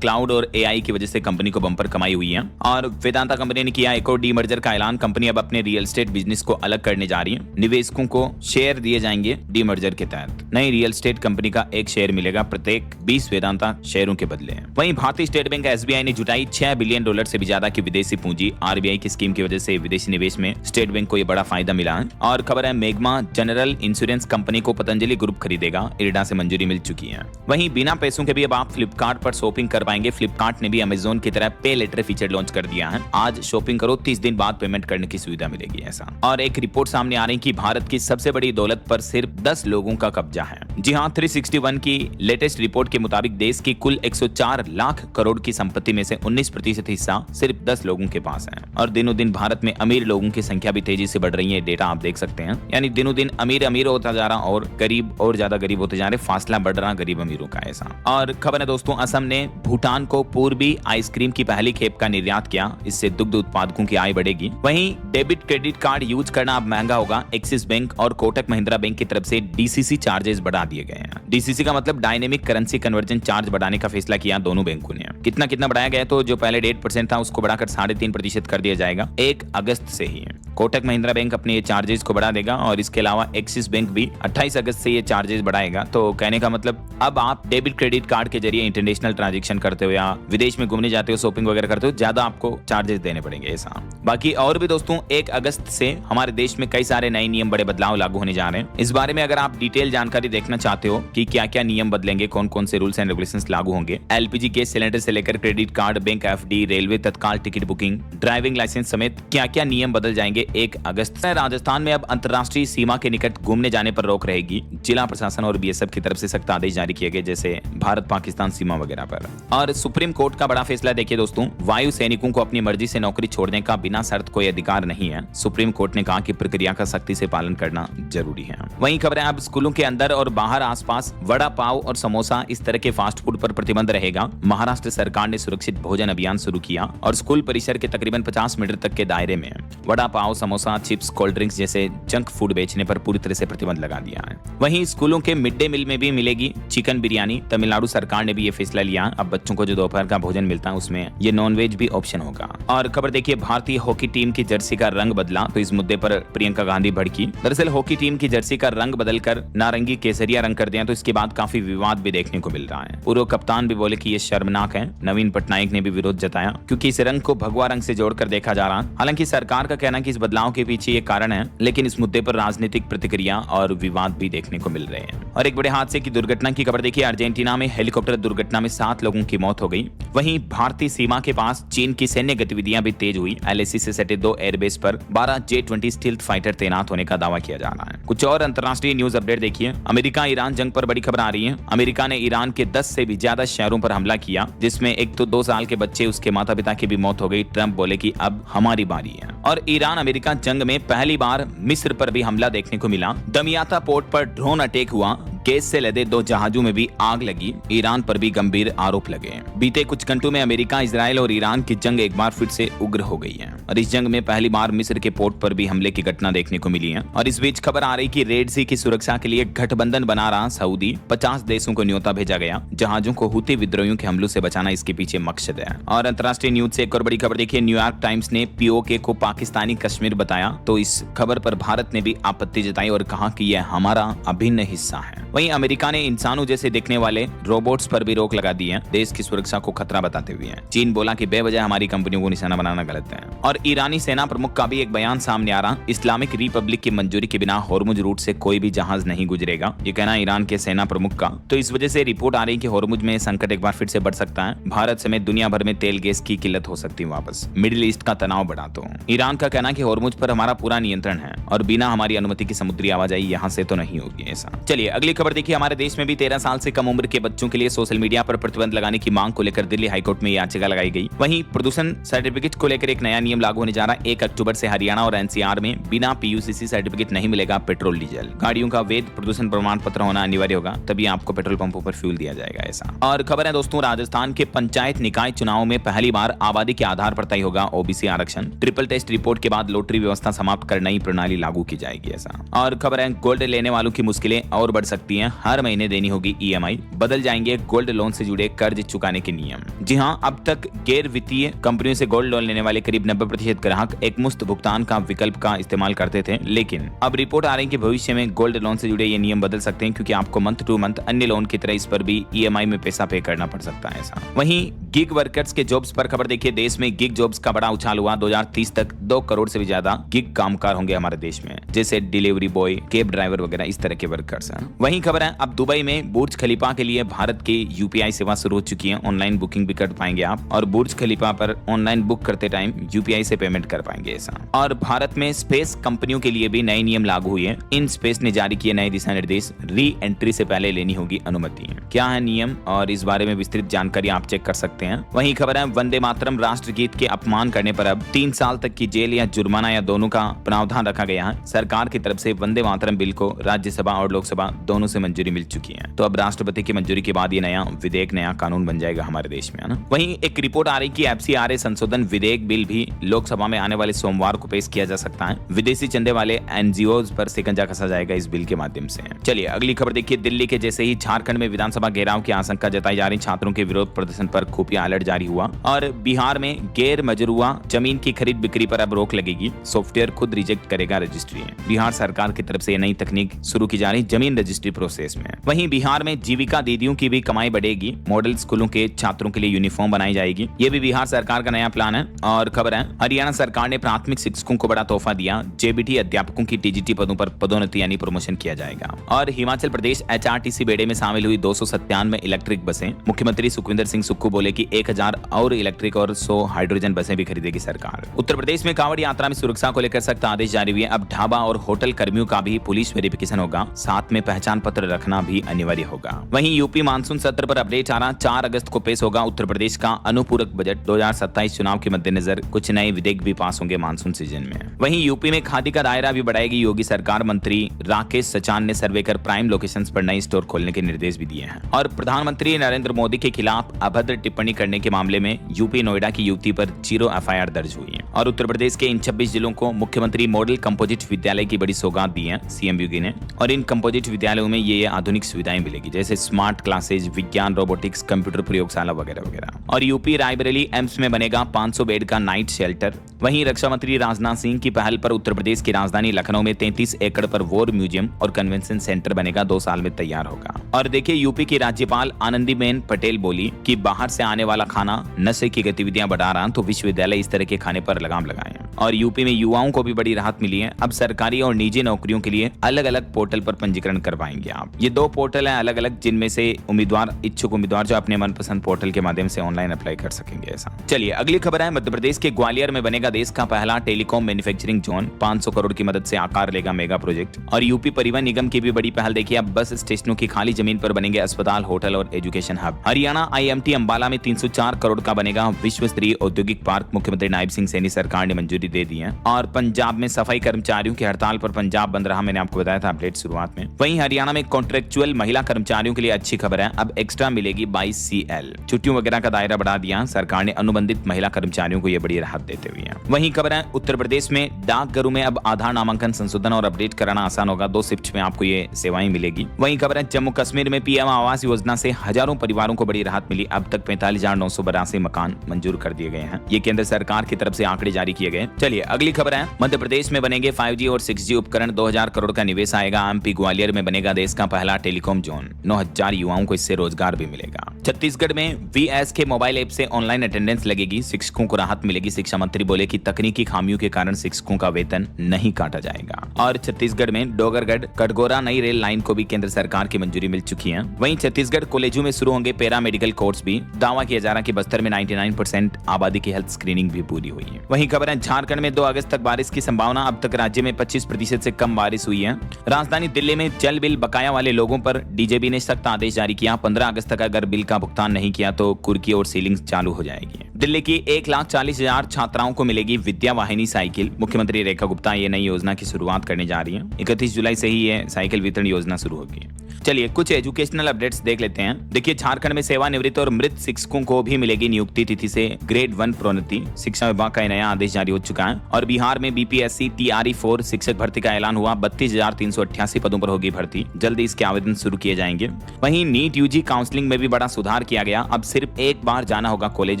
क्लाउड और एआई की वजह से कंपनी को बम्पर कमाई हुई है। और वेदांता कंपनी ने किया एक और डीमर्जर का ऐलान। कंपनी अब अपने रियल एस्टेट बिजनेस को अलग करने जा रही है। निवेशकों को शेयर दिए जाएंगे डीमर्जर के तहत। नई रियल एस्टेट कंपनी का एक शेयर मिलेगा प्रत्येक 20 वेदांता शेयरों के बदले। वहीं भारतीय स्टेट बैंक एसबीआई ने जुटाई $6 बिलियन से भी ज्यादा की विदेशी पूंजी। आरबीआई की स्कीम की वजह से विदेशी निवेश में स्टेट बैंक को यह बड़ा फायदा मिला है। और खबर है, मेग्मा जनरल इंश्योरेंस कंपनी को पतंजलि ग्रुप खरीदेगा। इरडा से मंजूरी मिल चुकी है। वहीं बिना पैसों के भी अब आप फ्लिपकार्ट पर शॉपिंग कर पाएंगे। फ्लिपकार्ट ने भी अमेजोन की तरह पे लेटर फीचर लॉन्च कर दिया है। आज शॉपिंग करो, 30 दिन बाद पेमेंट करने की सुविधा मिलेगी। ऐसा और एक रिपोर्ट सामने आ रही है कि भारत की सबसे बड़ी दौलत पर सिर्फ 10 लोगों का कब्जा है। जी हां, 361 की लेटेस्ट रिपोर्ट के मुताबिक देश की कुल 104 लाख करोड़ की संपत्ति में से 19% हिस्सा सिर्फ 10 लोगों के पास है। और दिनों दिन भारत में अमीर लोगों की संख्या भी तेजी से बढ़ रही है। डेटा आप देख सकते हैं, यानी दिनों दिन अमीर अमीर होता जा रहा और गरीब और ज्यादा गरीब होते जा रहे। फासला बढ़ रहा गरीब अमीरों का। ऐसा और खबर है दोस्तों, असम ने भूटान को पूर्वी आइसक्रीम की पहली खेप का निर्यात किया। इससे दुग्ध उत्पादकों की आय बढ़ेगी। वहीं डेबिट क्रेडिट कार्ड यूज करना अब महंगा होगा। एक्सिस बैंक और कोटक महिंद्रा बैंक की तरफ से डीसीसी चार्जेस बढ़ा दिए गए हैं। डीसीसी का मतलब डायनेमिक करेंसी कन्वर्जन चार्ज बढ़ाने का फैसला किया दोनों बैंकों ने। कितना बढ़ाया गया, तो जो पहले 1.5% था उसको बढ़ाकर 3.5% कर दिया जाएगा 1 अगस्त से ही। कोटक महिंद्रा बैंक अपने ये चार्जेस को बढ़ा देगा और इसके अलावा एक्सिस बैंक भी 28 अगस्त से ये चार्जेस बढ़ाएगा। तो कहने का मतलब अब आप डेबिट क्रेडिट कार्ड के जरिए इंटरनेशनल ट्रांजैक्शन करते हो या विदेश में घूमने जाते हो, शॉपिंग वगैरह करते हो, ज्यादा आपको चार्जेस देने पड़ेंगे। ऐसा बाकी और भी दोस्तों, 1 अगस्त से हमारे देश में कई सारे नए नियम, बड़े बदलाव लागू होने जा रहे हैं। इस बारे में अगर आप डिटेल जानकारी देखना चाहते हो कि क्या क्या नियम बदलेंगे, कौन कौन से रूल्स एंड रेगुलेशंस लागू होंगे, एलपीजी गैस सिलेंडर से लेकर credit card, bank FD, railway तत्काल टिकट बुकिंग, ड्राइविंग लाइसेंस समेत क्या क्या नियम बदल जाएंगे 1 अगस्त से। राजस्थान में अब अंतर्राष्ट्रीय सीमा के निकट घूमने जाने पर रोक रहेगी। जिला प्रशासन और बीएसएफ की तरफ से सख्त आदेश जारी किए गए, जैसे भारत पाकिस्तान सीमा वगैरह पर। और सुप्रीम कोर्ट का बड़ा फैसला देखिए दोस्तों, वायु सैनिकों को अपनी मर्जी से नौकरी छोड़ने का बिना शर्त कोई अधिकार नहीं है। सुप्रीम कोर्ट ने कहा कि प्रक्रिया का सख्ती से पालन करना जरूरी है। वहीं खबर है, अब स्कूलों के अंदर और बाहर आसपास वड़ा पाव और समोसा इस तरह के फास्ट फूड पर प्रतिबंध रहेगा। महाराष्ट्र सरकार ने सुरक्षित भोजन अभियान शुरू किया और स्कूल परिसर के तकरीबन 50 मीटर तक के दायरे में vada pav, samosa, chips, cold drinks जैसे जंक फूड बेचने पर पूरी तरह से प्रतिबंध लगा दिया है। वहीं स्कूलों के मिड डे मील में भी मिलेगी चिकन बिरयानी। तमिलनाडु सरकार ने भी ये फैसला लिया। अब बच्चों को जो दोपहर का भोजन मिलता है उसमें ये नॉनवेज भी ऑप्शन होगा। और खबर देखिए, भारतीय हॉकी टीम की जर्सी का रंग बदला, तो इस मुद्दे पर प्रियंका गांधी भड़की। दरअसल हॉकी टीम की जर्सी का रंग बदलकर नारंगी केसरिया रंग कर दिया, तो इसके बाद काफी विवाद भी देखने को मिल रहा है। पूर्व कप्तान भी बोले कि ये शर्मनाक है। नवीन पटनायक ने भी विरोध जताया क्योंकि इस रंग को भगवा रंग से जोड़कर देखा जा रहा है। हालांकि सरकार का कहना है कि इस बदलाव के पीछे ये कारण है, लेकिन इस मुद्दे पर राजनीतिक प्रतिक्रिया और विवाद भी देखने को मिल रहे हैं। और एक बड़े हादसे की दुर्घटना की खबर देखिए, अर्जेंटीना में हेलीकॉप्टर दुर्घटना में 7 लोगों की मौत हो गई। वहीं भारतीय सीमा के पास चीन की सैन्य गतिविधियां भी तेज हुई। एलएसी से सटे 2 एयरबेस पर 12 J-20 स्टील्थ फाइटर तैनात होने का दावा किया जा रहा है। कुछ और अंतर्राष्ट्रीय न्यूज अपडेट देखिए, अमेरिका ईरान जंग पर बड़ी खबर आ रही है। अमेरिका ने ईरान के 10 से भी ज्यादा शहरों पर हमला किया, जिसमें एक तो 2 साल के बच्चे, उसके माता पिता की भी मौत हो गई। ट्रंप बोले कि अब हमारी बारी है। और ईरान अमेरिका जंग में पहली बार मिस्र पर भी हमला देखने को मिला। दमियाता पोर्ट पर ड्रोन अटैक हुआ। गैस से लदे 2 जहाजों में भी आग लगी। ईरान पर भी गंभीर आरोप लगे। बीते कुछ घंटों में अमेरिका, इजराइल और ईरान की जंग एक बार फिर से उग्र हो गई है और इस जंग में पहली बार मिस्र के पोर्ट पर भी हमले की घटना देखने को मिली है। और इस बीच खबर आ रही कि रेड सी की सुरक्षा के लिए गठबंधन बना रहा सऊदी। 50 देशों को न्योता भेजा गया। जहाजों को हुती विद्रोहियों के हमलों से बचाना इसके पीछे मकसद है। और अंतर्राष्ट्रीय न्यूज से एक और बड़ी खबर देखिए, न्यूयॉर्क टाइम्स ने पीओके को पाकिस्तानी कश्मीर बताया, तो इस खबर पर भारत ने भी आपत्ति जताई और कहा कि यह हमारा अभिन्न हिस्सा है। वहीं अमेरिका ने इंसानों जैसे दिखने वाले रोबोट्स पर भी रोक लगा दी है, देश की सुरक्षा को खतरा बताते हुए। चीन बोला कि बेवजह हमारी कंपनियों को निशाना बनाना गलत है। और ईरानी सेना प्रमुख का भी एक बयान सामने आ रहा, इस्लामिक रिपब्लिक की मंजूरी के बिना होर्मुज रूट से कोई भी जहाज नहीं गुजरेगा, ये कहना ईरान के सेना प्रमुख का। तो इस वजह से रिपोर्ट आ रही है कि होर्मुज में संकट एक बार फिर से बढ़ सकता है। भारत समेत दुनिया भर में तेल गैस की किल्लत हो सकती है वापस, मिडिल ईस्ट का तनाव बढ़ा। तो ईरान का कहना कि होर्मुज पर हमारा पूरा नियंत्रण है और बिना हमारी अनुमति की समुद्री आवाजाही यहाँ से तो नहीं होगी ऐसा। चलिए अगली खबर देखिए, हमारे देश में भी 13 साल से कम उम्र के बच्चों के लिए सोशल मीडिया पर प्रतिबंध लगाने की मांग को लेकर दिल्ली हाईकोर्ट में याचिका लगाई गई। वहीं प्रदूषण सर्टिफिकेट को लेकर एक नया नियम लागू होने जा रहा है। 1 अक्टूबर से हरियाणा और एनसीआर में बिना पीयूसीसी सर्टिफिकेट नहीं मिलेगा पेट्रोल डीजल। गाड़ियों का वैध प्रदूषण प्रमाण पत्र होना अनिवार्य होगा, तभी आपको पेट्रोल पंपों पर फ्यूल दिया जाएगा ऐसा। और खबर है दोस्तों, राजस्थान के पंचायत निकाय चुनाव में पहली बार आबादी के आधार पर तय होगा ओबीसी आरक्षण। ट्रिपल टेस्ट रिपोर्ट के बाद लॉटरी व्यवस्था समाप्त कर नई प्रणाली लागू की जाएगी ऐसा। और खबर है, गोल्ड लेने वालों की मुश्किलें और बढ़ सकती हैं, हर महीने देनी होगी ईएमआई, बदल जाएंगे गोल्ड लोन से जुड़े कर्ज चुकाने के नियम। जी हां, अब तक गैर वित्तीय कंपनियों से गोल्ड लोन लेने वाले करीब 90% ग्राहक एक मुश्त भुगतान का विकल्प का इस्तेमाल करते थे, लेकिन अब रिपोर्ट आ रही है कि भविष्य में गोल्ड लोन से जुड़े ये नियम बदल सकते हैं, क्योंकि आपको मंथ टू मंथ अन्य लोन की तरह इस पर भी ईएमआई में पैसा पे करना पड़ सकता है ऐसा। वहीं गिग वर्कर्स के जॉब्स पर खबर देखिए, देश में गिग जॉब्स का बड़ा उछाल हुआ। 2030 तक 2 करोड़ से भी ज्यादा गिग कामगार होंगे हमारे देश में, जैसे डिलीवरी बॉय, कैब ड्राइवर वगैरह इस तरह के वर्कर्स हैं। वहीं खबर है, अब दुबई में बुर्ज खलीफा के लिए भारत की यूपीआई सेवा शुरू हो चुकी है। ऑनलाइन बुकिंग भी कर पाएंगे आप, और बुर्ज खलीफा पर ऑनलाइन बुक करते टाइम यूपीआई से पेमेंट कर पाएंगे ऐसा। और भारत में स्पेस कंपनियों के लिए भी नए नियम लागू हुए। इन स्पेस ने जारी किए नए दिशा निर्देश, री एंट्री से पहले लेनी होगी अनुमति। क्या है नियम और इस बारे में विस्तृत जानकारी आप चेक कर सकते हैं। वहीं खबर है, वंदे मातरम राष्ट्रगीत के अपमान करने पर अब 3 साल तक की जेल या जुर्माना या दोनों का प्रावधान रखा गया है। सरकार की तरफ से वंदे मातरम बिल को राज्यसभा और लोकसभा दोनों से मंजूरी मिल चुकी है। तो अब राष्ट्रपति की मंजूरी के बाद ये नया विधेयक, नया कानून बन जाएगा हमारे देश में, है ना। वहीं एक रिपोर्ट आ रही कि एफसीआरए संशोधन विधेयक बिल भी लोकसभा में आने वाले सोमवार को पेश किया जा सकता है। विदेशी चंदे वाले एनजीओज पर शिकंजा कसा जाएगा इस बिल के माध्यम से। चलिए अगली खबर देखिए, दिल्ली के जैसे ही झारखंड में विधानसभा घेराव की आशंका जताई जा रही, छात्रों के विरोध प्रदर्शन पर खुफिया अलर्ट जारी हुआ। और बिहार में गैर मजरूआ जमीन की खरीद बिक्री पर अब रोक लगेगी, सॉफ्टवेयर खुद रिजेक्ट करेगा रजिस्ट्री। बिहार सरकार की तरफ से नई तकनीक शुरू की जा रही जमीन रजिस्ट्री प्रोसेस में। वहीं बिहार में जीविका दीदियों की भी कमाई बढ़ेगी, मॉडल स्कूलों के छात्रों के लिए यूनिफॉर्म बनाई जाएगी, ये भी बिहार सरकार का नया प्लान है। और खबर है, हरियाणा सरकार ने प्राथमिक शिक्षकों को बड़ा तोहफा दिया, जेबीटी अध्यापकों की टीजीटी पदों पर पदोन्नति यानी प्रमोशन किया जाएगा। और हिमाचल प्रदेश एचआरटीसी बेड़े में शामिल हुई 297 इलेक्ट्रिक बसें। मुख्यमंत्री सुखविंदर सिंह सुक्खू बोले कि 1000 और इलेक्ट्रिक और 100 हाइड्रोजन बसें भी खरीदेगी सरकार। उत्तर प्रदेश में कांवड़ यात्रा में सुरक्षा को लेकर सख्त आदेश जारी हुए। अब ढाबा और होटल कर्मियों का भी पुलिस वेरिफिकेशन होगा, साथ में पहचान पत्र रखना भी अनिवार्य होगा। वहीं यूपी मानसून सत्र पर अपडेट आ रहा, 4 अगस्त को पेश होगा उत्तर प्रदेश का अनुपूरक बजट। 2027 चुनाव के मद्देनजर कुछ नए विधेयक भी पास होंगे मानसून सीजन में। वहीं यूपी में खादी का दायरा भी बढ़ाएगी योगी सरकार। मंत्री राकेश सचान ने सर्वे कर प्राइम लोकेशंस पर नए स्टोर खोलने के निर्देश भी दिए हैं। और प्रधानमंत्री नरेंद्र मोदी के खिलाफ अभद्र टिप्पणी करने के मामले में यूपी नोएडा की युवती पर 0 एफआईआर दर्ज हुई है। और उत्तर प्रदेश के इन 26 जिलों को मुख्यमंत्री मॉडल कंपोजिट विद्यालय की बड़ी सौगात दी है सीएम योगी ने। और इन कंपोजिट विद्यालयों में ये आधुनिक सुविधाएं मिलेगी, जैसे स्मार्ट क्लासेज, विज्ञान, रोबोटिक्स, कंप्यूटर प्रयोगशाला वगैरह वगैरह। और यूपी रायबरेली एम्स में बनेगा 500 बेड का नाइट शेल्टर। वहीं रक्षा मंत्री राजनाथ सिंह की पहल पर उत्तर प्रदेश की राजधानी लखनऊ में 33 एकड़ पर वॉर म्यूजियम और कन्वेंशन सेंटर बनेगा, 2 साल में तैयार होगा। और देखिए, यूपी की राज्यपाल आनंदीबेन पटेल बोली कि बाहर से आने वाला खाना नशे की गतिविधियां बढ़ा रहा, तो विश्वविद्यालय इस तरह के खाने पर लगाम लगाएं। और यूपी में युवाओं को भी बड़ी राहत मिली है, अब सरकारी और निजी नौकरियों के लिए अलग अलग पोर्टल पर पंजीकरण करवाएंगे आप। ये 2 पोर्टल हैं अलग अलग, जिनमें से इच्छुक उम्मीदवार जो अपने मनपसंद पोर्टल के माध्यम से ऑनलाइन अप्लाई कर सकेंगे ऐसा। चलिए अगली खबर है, मध्य प्रदेश के ग्वालियर में बनेगा देश का पहला टेलीकॉम मैन्युफैक्चरिंग जोन। 500 करोड़ की मदद से आकार लेगा मेगा प्रोजेक्ट। और यूपी परिवहन निगम की भी बड़ी पहल देखिए, अब बस स्टेशनों की खाली जमीन पर बनेंगे अस्पताल, होटल और education hub. Haryana IMT Ambala में 304 करोड़ का बनेगा विश्व स्तरीय औद्योगिक पार्क, मुख्यमंत्री नायब सिंह सैनी सरकार ने मंजूरी दे दी है। और पंजाब में सफाई कर्मचारियों की हड़ताल पर पंजाब बंद रहा, मैंने आपको बताया था अपडेट शुरुआत में। वहीं हरियाणा में कॉन्ट्रेक्चुअल महिला कर्मचारियों के लिए अच्छी खबर है, अब एक्स्ट्रा मिलेगी 22 CL। छुट्टियों वगैरह का दायरा बढ़ा दिया सरकार ने, अनुबंधित महिला कर्मचारियों को यह बड़ी राहत देते हुए। वहीं खबर है, उत्तर प्रदेश में डाकघरों में अब आधार नामांकन संशोधन और अपडेट कराना आसान होगा, 2 शिफ्ट में आपको ये सेवाएं मिलेगी। वहीं खबर है, जम्मू कश्मीर में पीएम आवास योजना से हजारों परिवारों को बड़ी राहत मिली, अब तक 45,982 मकान मंजूर कर दिए गए हैं। ये केंद्र सरकार की तरफ से आंकड़े जारी किए गए। चलिए अगली खबर है, मध्य प्रदेश में बनेंगे 5G और 6G उपकरण, 2000 करोड़ का निवेश आएगा। एमपी ग्वालियर में बनेगा देश का पहला टेलीकॉम जोन, 9000 युवाओं को इससे रोजगार भी मिलेगा। छत्तीसगढ़ में VSK मोबाइल ऐप से ऑनलाइन अटेंडेंस लगेगी, शिक्षकों को राहत मिलेगी। शिक्षा मंत्री बोले कि तकनीकी खामियों के कारण शिक्षकों का वेतन नहीं काटा जाएगा। और छत्तीसगढ़ में डोगरगढ़ कटगोरा नई रेल लाइन को भी केंद्र सरकार की मंजूरी मिल चुकी है। वहीं छत्तीसगढ़ कॉलेजों में शुरू होंगे पैरा मेडिकल कोर्स भी। दावा किया जा रहा है कि बस्तर में 99% आबादी की हेल्थ स्क्रीनिंग भी पूरी हुई है। वहीं खबर है, झारखंड में 2 अगस्त तक बारिश की संभावना। अब तक राज्य में 25% से कम बारिश हुई है। राजधानी दिल्ली में जल बिल बकाया वाले लोगों पर डीजेबी ने सख्त आदेश जारी किया। 15 अगस्त तक अगर बिल का भुगतान नहीं किया तो कुर्की और सीलिंग चालू हो जाएगी। दिल्ली की 1,40,000 छात्राओं को मिलेगी विद्या वाहिनी साइकिल। मुख्यमंत्री रेखा गुप्ता ये नई योजना की शुरुआत करने जा रही है। 31 जुलाई से ही ये साइकिल वितरण योजना शुरू होगी। चलिए कुछ एजुकेशनल अपडेट्स देख लेते हैं। देखिए, झारखंड में सेवानिवृत्त और मृत शिक्षकों को भी मिलेगी नियुक्ति तिथि से ग्रेड 1 प्रोन्नति। शिक्षा विभाग का नया आदेश जारी हो चुका है। और बिहार में BPSC TRE-4 शिक्षक भर्ती का ऐलान हुआ। 32,388 पदों पर होगी भर्ती। जल्दी इसके आवेदन शुरू किए जाएंगे। वहीं नीट UG काउंसलिंग में भी बड़ा सुधार किया गया। अब सिर्फ एक बार जाना होगा कॉलेज,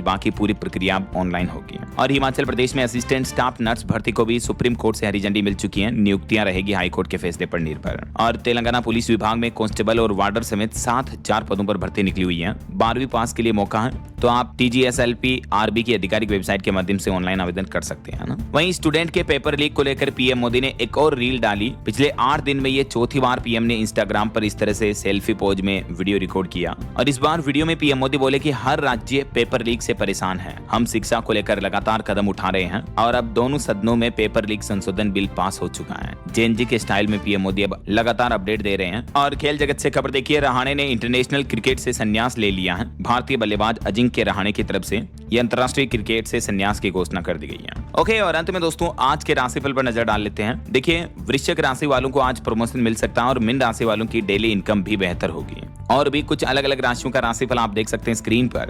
बाकी पूरी प्रक्रिया ऑनलाइन होगी। और हिमाचल प्रदेश में असिस्टेंट स्टाफ नर्स भर्ती को भी सुप्रीम कोर्ट से हरी झंडी मिल चुकी है। नियुक्तियां रहेगी हाईकोर्ट के फैसले पर निर्भर। और तेलंगाना पुलिस विभाग में कांस्टेबल और वार्डर समेत 7,000 पदों पर भर्ती निकली हुई है। 12वीं पास के लिए मौका है, तो आप TGSLP RB की आधिकारिक वेबसाइट के माध्यम से ऑनलाइन आवेदन कर सकते हैं ना। वहीं स्टूडेंट के पेपर लीक को लेकर PM मोदी ने एक और रील डाली। पिछले 8 दिन में ये चौथी बार PM ने इंस्टाग्राम पर इस तरह से सेल्फी पोज में वीडियो रिकॉर्ड किया। और इस बार वीडियो में PM मोदी बोले कि हर राज्य पेपर लीक से परेशान है। हम शिक्षा को लेकर लगातार कदम उठा रहे हैं और अब दोनों सदनों में पेपर लीक संशोधन बिल पास हो चुका है। JNG के स्टाइल में PM मोदी अब लगातार अपडेट दे रहे हैं। और खेल जगत से खबर देखिए, रहाणे ने इंटरनेशनल क्रिकेट से संन्यास ले लिया है। भारतीय बल्लेबाज अजिंक्य रहाणे की तरफ से ये अंतर्राष्ट्रीय क्रिकेट से संन्यास की घोषणा कर दी गई है। ओके, और अंत में दोस्तों आज के राशिफल पर नजर डाल लेते हैं। देखिए, वृश्चिक राशि वालों को आज प्रमोशन मिल सकता है और मीन राशि वालों की डेली इनकम भी बेहतर होगी। और भी कुछ अलग अलग राशियों का राशिफल आप देख सकते हैं स्क्रीन पर।